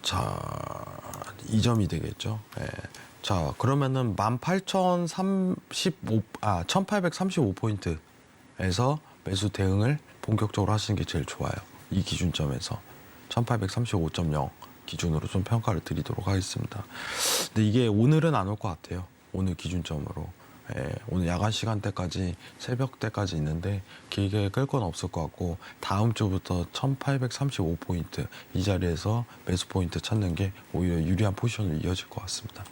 자, 이 점이 되겠죠. 자, 그러면은 1835포인트에서 매수 대응을 본격적으로 하시는 게 제일 좋아요. 이 기준점에서 1835.0 기준으로 좀 평가를 드리도록 하겠습니다. 근데 이게 오늘은 안 올 것 같아요. 오늘 기준점으로. 오늘 야간 시간대까지 새벽 때까지 있는데 길게 끌 건 없을 것 같고 다음 주부터 1835포인트 이 자리에서 매수 포인트 찾는 게 오히려 유리한 포지션으로 이어질 것 같습니다.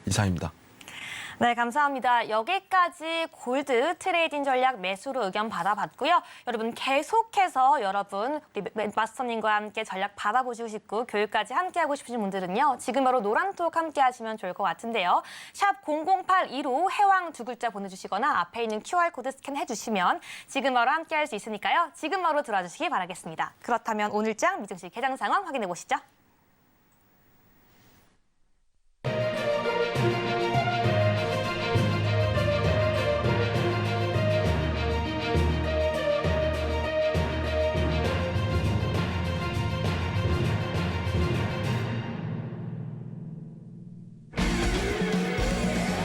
이상입니다. 네, 감사합니다. 여기까지 골드 트레이딩 전략 매수로 의견 받아봤고요. 여러분 계속해서 우리 마스터님과 함께 전략 받아보시고 싶고 교육까지 함께하고 싶으신 분들은요. 지금 바로 노란톡 함께하시면 좋을 것 같은데요. 샵 0082로 해왕 두 글자 보내주시거나 앞에 있는 QR코드 스캔해주시면 지금 바로 함께할 수 있으니까요. 지금 바로 들어와 주시기 바라겠습니다. 그렇다면 오늘장 미증시 개장 상황 확인해 보시죠.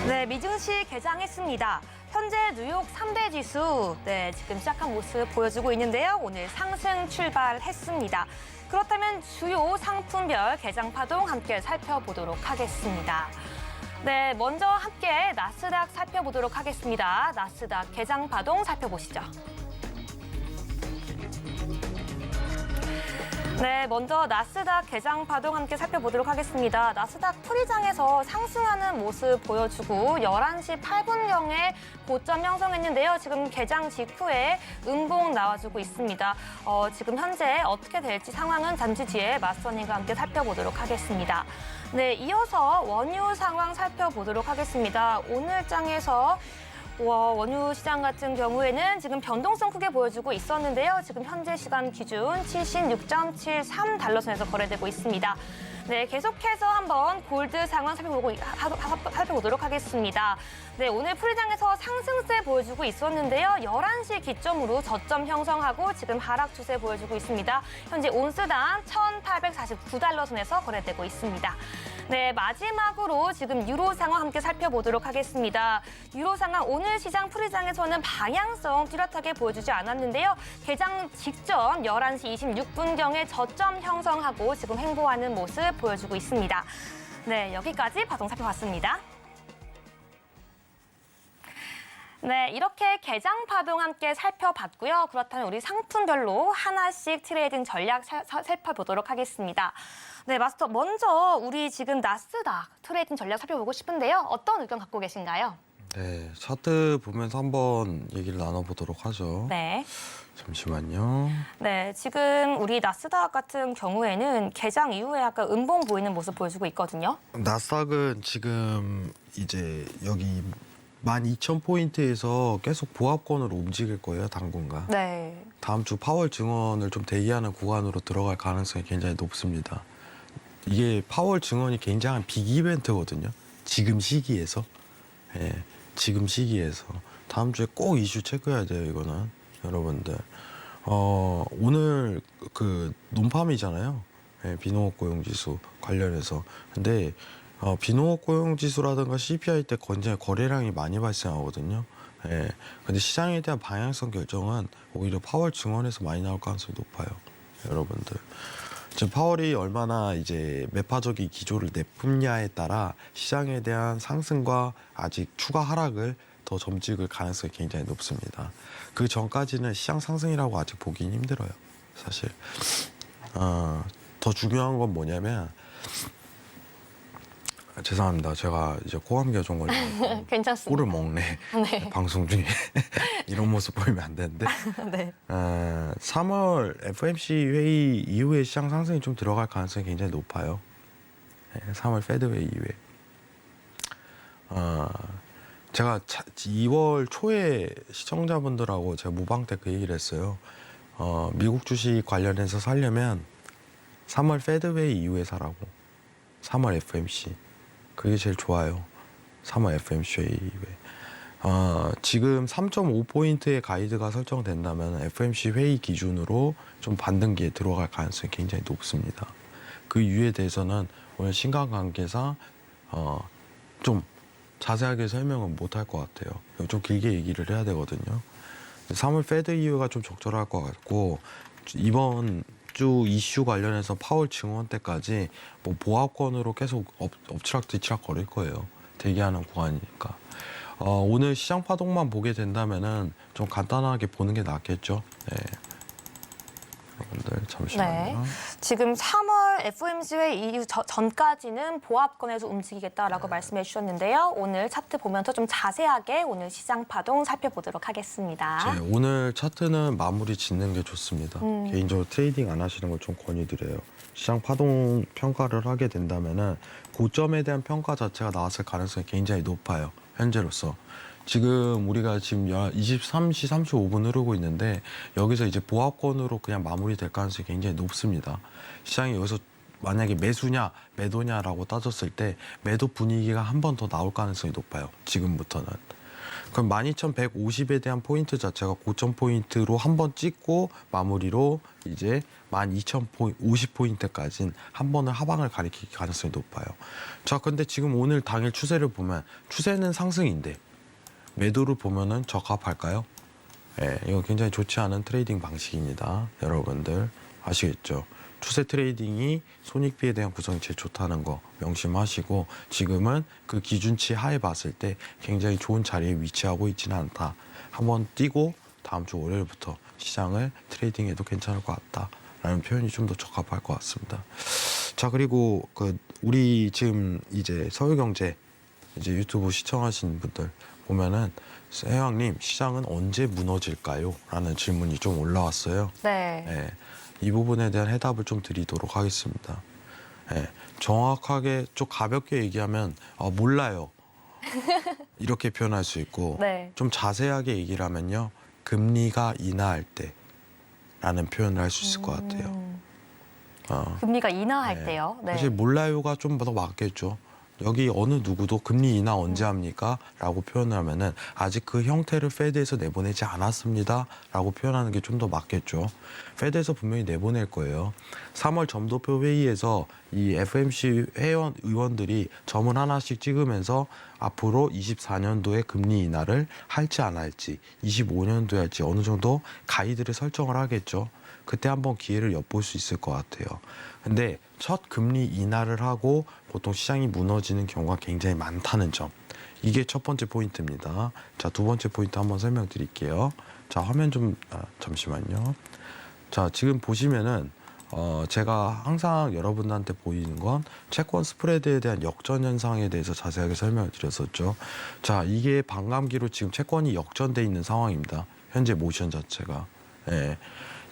네, 미증시 개장했습니다. 현재 뉴욕 3대 지수, 지금 시작한 모습 보여주고 있는데요. 오늘 상승 출발했습니다. 그렇다면 주요 상품별 개장 파동 함께 살펴보도록 하겠습니다. 네, 먼저 함께 나스닥 살펴보도록 하겠습니다. 나스닥 개장 파동 살펴보시죠. 네, 먼저 나스닥 개장 파동 함께 살펴보도록 하겠습니다. 나스닥 프리장에서 상승하는 모습 보여주고 11시 8분경에 고점 형성했는데요. 지금 개장 직후에 음봉 나와주고 있습니다. 지금 현재 어떻게 될지 상황은 잠시 뒤에 마스터님과 함께 살펴보도록 하겠습니다. 네, 이어서 원유 상황 살펴보도록 하겠습니다. 오늘 장에서 원유 시장 같은 경우에는 지금 변동성 크게 보여주고 있었는데요. 지금 현재 시간 기준 76.73달러 선에서 거래되고 있습니다. 네, 계속해서 한번 골드 상황 살펴보도록 하겠습니다. 네, 오늘 프리장에서 상승세 보여주고 있었는데요. 11시 기점으로 저점 형성하고 지금 하락 추세 보여주고 있습니다. 현재 온스당 1,849달러 선에서 거래되고 있습니다. 네, 마지막으로 지금 유로 상황 함께 살펴보도록 하겠습니다. 유로 상황 오늘 시장 프리장에서는 방향성 뚜렷하게 보여주지 않았는데요. 개장 직전 11시 26분경에 저점 형성하고 지금 횡보하는 모습 보여주고 있습니다. 네, 여기까지 파동 살펴봤습니다. 네, 이렇게 개장 파동 함께 살펴봤고요. 그렇다면 우리 상품별로 하나씩 트레이딩 전략 살펴보도록 하겠습니다. 네, 마스터, 먼저 우리 지금 나스닥 트레이딩 전략 살펴보고 싶은데요. 어떤 의견 갖고 계신가요? 네, 차트 보면서 한번 얘기를 나눠보도록 하죠. 네. 잠시만요. 네, 지금 우리 나스닥 같은 경우에는 개장 이후에 약간 음봉 보이는 모습 보여주고 있거든요. 나스닥은 지금 이제 여기 12,000포인트에서 계속 보합권으로 움직일 거예요, 당분간. 네. 다음 주 파월 증언을 좀 대기하는 구간으로 들어갈 가능성이 굉장히 높습니다. 이게 파월 증언이 굉장한 빅 이벤트거든요. 지금 시기에서. 예, 지금 시기에서. 다음 주에 꼭 이슈 체크해야 돼요, 이거는. 여러분들. 오늘 그 논팜이잖아요. 예, 비농업 고용지수 관련해서. 근데 비농업 고용지수라든가 CPI 때 굉장히 거래량이 많이 발생하거든요. 예. 근데 시장에 대한 방향성 결정은 오히려 파월 증언에서 많이 나올 가능성이 높아요. 여러분들. 지금 파월이 얼마나 이제 매파적인 기조를 내뿜냐에 따라 시장에 대한 상승과 아직 추가 하락을 더 점찍을 가능성이 굉장히 높습니다. 그 전까지는 시장 상승이라고 아직 보기는 힘들어요. 사실. 더 중요한 건 뭐냐면 죄송합니다. 제가 이제 코감기가 좀 걸려서 괜찮습니다. 꿀을 먹네. 네. 방송 중에 이런 모습 보이면 안 되는데. 네. 3월 FOMC 회의 이후에 시장 상승이 좀 들어갈 가능성이 굉장히 높아요. 3월 페드 회의 이후에. 제가 2월 초에 시청자분들하고 제가 무방 때 그 얘기를 했어요. 미국 주식 관련해서 살려면 3월 페드 회의 이후에 사라고. 3월 FOMC. 그게 제일 좋아요. 3월 FOMC 회의 이후에. 지금 3.5포인트의 가이드가 설정된다면 FOMC 회의 기준으로 좀 반등기에 들어갈 가능성이 굉장히 높습니다. 그 이유에 대해서는 오늘 신간관계상 좀 자세하게 설명은 못할 것 같아요. 좀 길게 얘기를 해야 되거든요. 3월 페드 이후가 좀 적절할 것 같고 이번 주 이슈 관련해서 파월 증언 때까지 뭐 보합권으로 계속 엎치락뒤치락 거릴 거예요. 대기하는 구간이니까. 오늘 시장 파동만 보게 된다면은 좀 간단하게 보는 게 낫겠죠. 네. 여러분들 잠시만요. 지금 3월 FOMC 회의 이후 전까지는 보합권에서 움직이겠다라고 말씀해 주셨는데요. 오늘 차트 보면서 좀 자세하게 오늘 시장 파동 살펴보도록 하겠습니다. 네, 오늘 차트는 마무리 짓는 게 좋습니다. 개인적으로 트레이딩 안 하시는 걸 좀 권유드려요. 시장 파동 평가를 하게 된다면은 고점에 대한 평가 자체가 나왔을 가능성이 굉장히 높아요. 현재로서. 지금 우리가 지금 23시 35분 흐르고 있는데 여기서 이제 보합권으로 그냥 마무리될 가능성이 굉장히 높습니다. 시장이 여기서 만약에 매수냐 매도냐라고 따졌을 때 매도 분위기가 한 번 더 나올 가능성이 높아요. 지금부터는. 그럼 12,150에 대한 포인트 자체가 고점 포인트로 한 번 찍고 마무리로 이제 12,050포인트까지는 한 번을 하방을 가리킬 가능성이 높아요. 자, 근데 지금 오늘 당일 추세를 보면 추세는 상승인데 매도를 보면은 적합할까요? 예, 이거 굉장히 좋지 않은 트레이딩 방식입니다. 여러분들 아시겠죠? 추세 트레이딩이 손익비에 대한 구성이 제일 좋다는 거 명심하시고 지금은 그 기준치 하에 봤을 때 굉장히 좋은 자리에 위치하고 있지는 않다. 한번 뛰고 다음 주 월요일부터 시장을 트레이딩해도 괜찮을 것 같다라는 표현이 좀 더 적합할 것 같습니다. 자, 그리고 우리 지금 이제 서울경제 이제 유튜브 시청하시는 분들 보면은 혜왕님 시장은 언제 무너질까요? 라는 질문이 좀 올라왔어요. 네. 네, 이 부분에 대한 해답을 좀 드리도록 하겠습니다. 네, 정확하게 좀 가볍게 얘기하면 몰라요. 이렇게 표현할 수 있고 네. 좀 자세하게 얘기를 하면요. 금리가 인하할 때라는 표현을 할 수 있을 것 같아요. 금리가 인하할 네. 때요. 네. 사실 몰라요가 좀 더 맞겠죠. 여기 어느 누구도 금리 인하 언제 합니까? 라고 표현을 하면은 아직 그 형태를 페드에서 내보내지 않았습니다. 라고 표현하는 게 좀 더 맞겠죠. 페드에서 분명히 내보낼 거예요. 3월 점도표 회의에서 이 FOMC 의원들이 점을 하나씩 찍으면서 앞으로 24년도에 금리 인하를 할지 안 할지, 25년도에 할지 어느 정도 가이드를 설정을 하겠죠. 그때 한번 기회를 엿볼 수 있을 것 같아요. 근데 첫 금리 인하를 하고 보통 시장이 무너지는 경우가 굉장히 많다는 점. 이게 첫 번째 포인트입니다. 자, 두 번째 포인트 한번 설명드릴게요. 자, 화면 좀 잠시만요. 자, 지금 보시면은 제가 항상 여러분들한테 보이는 건 채권 스프레드에 대한 역전 현상에 대해서 자세하게 설명을 드렸었죠. 자, 이게 반감기로 지금 채권이 역전돼 있는 상황입니다. 현재 모션 자체가. 예.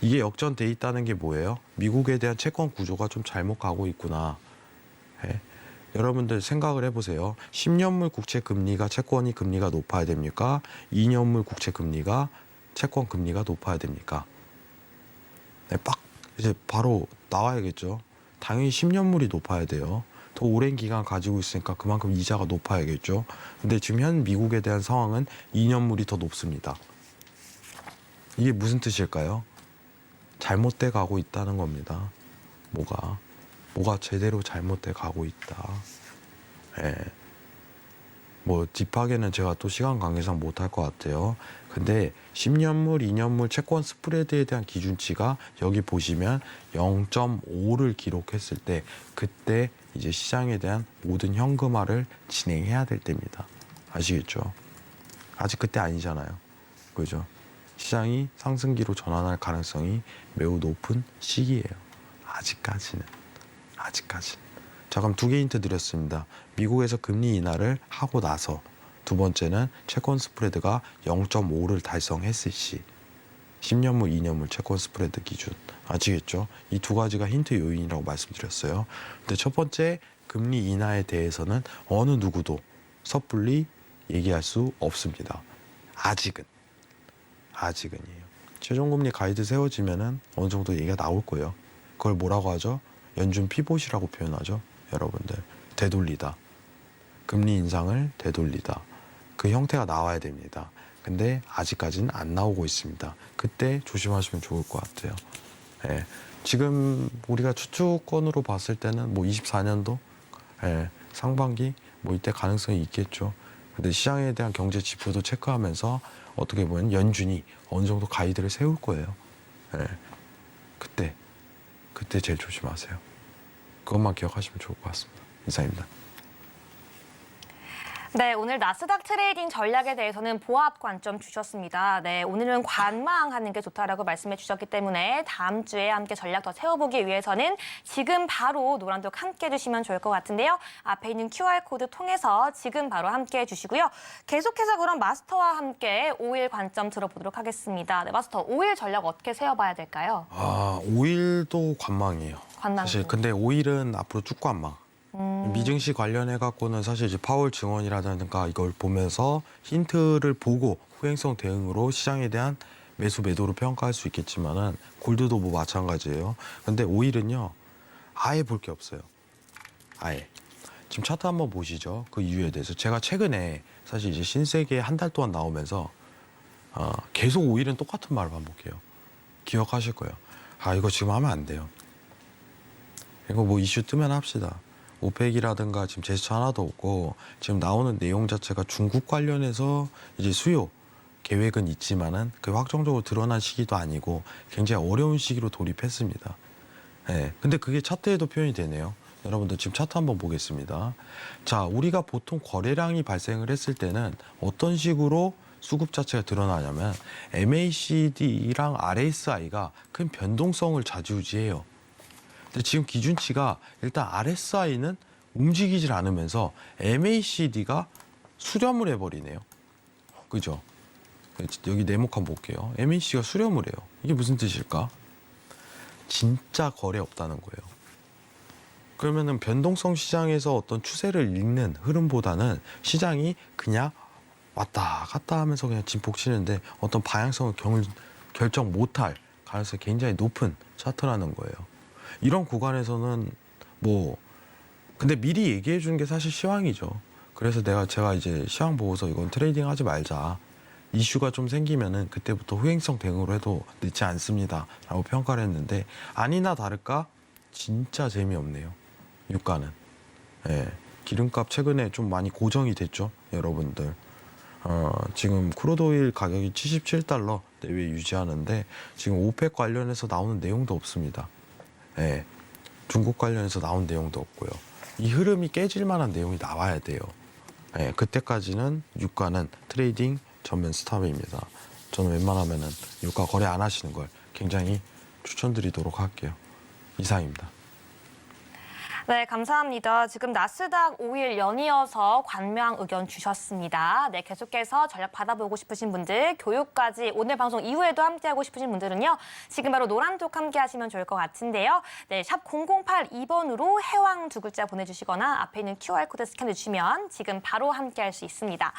이게 역전돼 있다는 게 뭐예요? 미국에 대한 채권 구조가 좀 잘못 가고 있구나. 예. 여러분들 생각을 해보세요. 10년물 국채 금리가 채권이 금리가 높아야 됩니까? 2년물 국채 금리가 채권 금리가 높아야 됩니까? 네, 이제 바로 나와야겠죠. 당연히 10년물이 높아야 돼요. 더 오랜 기간 가지고 있으니까 그만큼 이자가 높아야겠죠. 근데 지금 현 미국에 대한 상황은 2년물이 더 높습니다. 이게 무슨 뜻일까요? 잘못돼 가고 있다는 겁니다. 뭐가 제대로 잘못돼 가고 있다. 예. 뭐 딥하게는 제가 또 시간 관계상 못할 것 같아요. 근데 10년물, 2년물 채권 스프레드에 대한 기준치가 여기 보시면 0.5를 기록했을 때 그때 이제 시장에 대한 모든 현금화를 진행해야 될 때입니다. 아시겠죠? 아직 그때 아니잖아요. 그죠? 시장이 상승기로 전환할 가능성이 매우 높은 시기예요. 아직까지는. 자, 그럼 두 개 힌트 드렸습니다. 미국에서 금리 인하를 하고 나서 두 번째는 채권 스프레드가 0.5를 달성했을 시 10년물, 2년물 채권 스프레드 기준. 아시겠죠? 이 두 가지가 힌트 요인이라고 말씀드렸어요. 근데 첫 번째 금리 인하에 대해서는 어느 누구도 섣불리 얘기할 수 없습니다. 아직은이에요. 최종금리 가이드 세워지면은 어느 정도 얘기가 나올 거예요. 그걸 뭐라고 하죠? 연준 피봇이라고 표현하죠. 여러분들 되돌리다. 금리 인상을 되돌리다. 그 형태가 나와야 됩니다. 근데 아직까지는 안 나오고 있습니다. 그때 조심하시면 좋을 것 같아요. 예. 지금 우리가 추측권으로 봤을 때는 뭐 24년도 상반기 뭐 이때 가능성이 있겠죠. 근데 시장에 대한 경제 지표도 체크하면서 어떻게 보면 연준이 어느 정도 가이드를 세울 거예요. 예. 그때 제일 조심하세요. 그것만 기억하시면 좋을 것 같습니다. 이상입니다. 네, 오늘 나스닥 트레이딩 전략에 대해서는 보합 관점 주셨습니다. 네, 오늘은 관망하는 게 좋다라고 말씀해 주셨기 때문에 다음 주에 함께 전략 더 세워보기 위해서는 지금 바로 노란독 함께 해주시면 좋을 것 같은데요. 앞에 있는 QR코드 통해서 지금 바로 함께 해주시고요. 계속해서 그럼 마스터와 함께 5일 관점 들어보도록 하겠습니다. 네, 마스터, 5일 전략 어떻게 세워봐야 될까요? 5일도 관망이에요. 관망. 사실 근데 5일은 앞으로 쭉 관망. 미증시 관련해 갖고는 사실 이제 파월 증언이라든가 이걸 보면서 힌트를 보고 후행성 대응으로 시장에 대한 매수 매도를 평가할 수 있겠지만은 골드도 뭐 마찬가지예요. 근데 5일은요 아예 볼 게 없어요. 아예. 지금 차트 한번 보시죠. 그 이유에 대해서 제가 최근에 사실 이제 신세계 한 달 동안 나오면서 계속 5일은 똑같은 말을 반복해요. 기억하실 거예요. 이거 지금 하면 안 돼요. 이거 뭐 이슈 뜨면 합시다. 오펙이라든가 지금 제스처 하나도 없고 지금 나오는 내용 자체가 중국 관련해서 이제 수요 계획은 있지만은 그 확정적으로 드러난 시기도 아니고 굉장히 어려운 시기로 돌입했습니다. 네, 근데 그게 차트에도 표현이 되네요. 여러분들 지금 차트 한번 보겠습니다. 자, 우리가 보통 거래량이 발생을 했을 때는 어떤 식으로 수급 자체가 드러나냐면 MACD랑 RSI가 큰 변동성을 좌지우지해요. 근데 지금 기준치가 일단 RSI는 움직이질 않으면서 MACD가 수렴을 해버리네요. 그죠? 여기 네모칸 볼게요. MACD가 수렴을 해요. 이게 무슨 뜻일까? 진짜 거래 없다는 거예요. 그러면은 변동성 시장에서 어떤 추세를 읽는 흐름보다는 시장이 그냥 왔다 갔다 하면서 그냥 진폭 치는데 어떤 방향성을 결정 못할 가능성이 굉장히 높은 차트라는 거예요. 이런 구간에서는 뭐 근데 미리 얘기해 주는 게 사실 시황이죠. 그래서 제가 이제 시황 보고서 이건 트레이딩 하지 말자. 이슈가 좀 생기면은 그때부터 후행성 대응으로 해도 늦지 않습니다. 라고 평가를 했는데 아니나 다를까 진짜 재미없네요. 유가는. 예. 기름값 최근에 좀 많이 고정이 됐죠. 여러분들. 지금 크루드오일 가격이 77달러 내외 유지하는데 지금 오펙 관련해서 나오는 내용도 없습니다. 예, 중국 관련해서 나온 내용도 없고요. 이 흐름이 깨질 만한 내용이 나와야 돼요. 예, 그때까지는 유가는 트레이딩 전면 스탑입니다. 저는 웬만하면은 유가 거래 안 하시는 걸 굉장히 추천드리도록 할게요. 이상입니다. 네, 감사합니다. 지금 나스닥 5일 연이어서 관명 의견 주셨습니다. 네, 계속해서 전략 받아보고 싶으신 분들, 교육까지 오늘 방송 이후에도 함께하고 싶으신 분들은요. 지금 바로 노란톡 함께 하시면 좋을 것 같은데요. 네, 샵 0082번으로 해왕 두 글자 보내주시거나 앞에 있는 QR코드 스캔해 주시면 지금 바로 함께할 수 있습니다.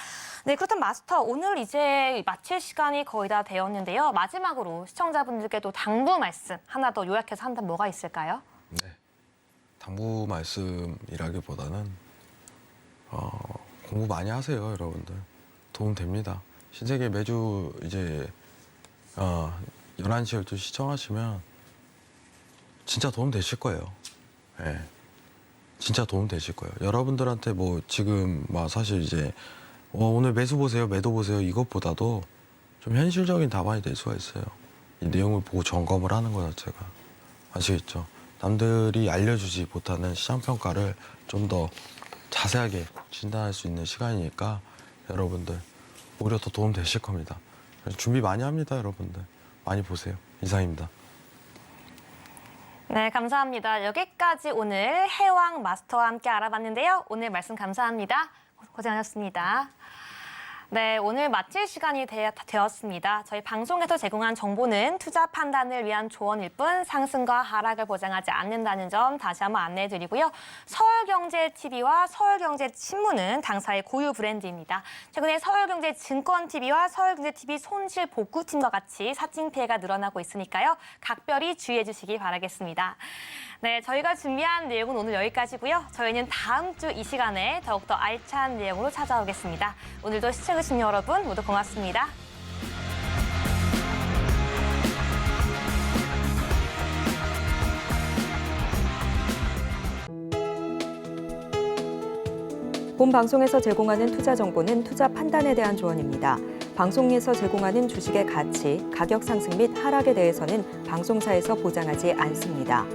네, 그렇다면 마스터, 오늘 이제 마칠 시간이 거의 다 되었는데요. 마지막으로 시청자분들께도 당부 말씀 하나 더 요약해서 한다면 뭐가 있을까요? 네. 당부 말씀이라기보다는 공부 많이 하세요, 여러분들. 도움 됩니다. 신세계 매주 이제 11시, 12시 시청하시면 진짜 도움 되실 거예요. 네. 진짜 도움 되실 거예요. 여러분들한테 뭐 지금 막 사실 이제 오늘 매수 보세요, 매도 보세요 이것보다도 좀 현실적인 답안이 될 수가 있어요. 이 내용을 보고 점검을 하는 것 자체가. 아시겠죠? 남들이 알려주지 못하는 시장평가를 좀 더 자세하게 진단할 수 있는 시간이니까 여러분들 오히려 더 도움 되실 겁니다. 준비 많이 합니다, 여러분들. 많이 보세요. 이상입니다. 네, 감사합니다. 여기까지 오늘 해왕 마스터와 함께 알아봤는데요. 오늘 말씀 감사합니다. 고생하셨습니다. 네, 오늘 마칠 시간이 되었습니다. 저희 방송에서 제공한 정보는 투자 판단을 위한 조언일 뿐 상승과 하락을 보장하지 않는다는 점 다시 한번 안내해드리고요. 서울경제TV와 서울경제신문은 당사의 고유 브랜드입니다. 최근에 서울경제증권TV와 서울경제TV 손실복구팀과 같이 사칭 피해가 늘어나고 있으니까요. 각별히 주의해 주시기 바라겠습니다. 네, 저희가 준비한 내용은 오늘 여기까지고요. 저희는 다음 주 이 시간에 더욱더 알찬 내용으로 찾아오겠습니다. 오늘도 시청해주신 여러분 모두 고맙습니다. 본 방송에서 제공하는 투자 정보는 투자 판단에 대한 조언입니다. 방송에서 제공하는 주식의 가치, 가격 상승 및 하락에 대해서는 방송사에서 보장하지 않습니다.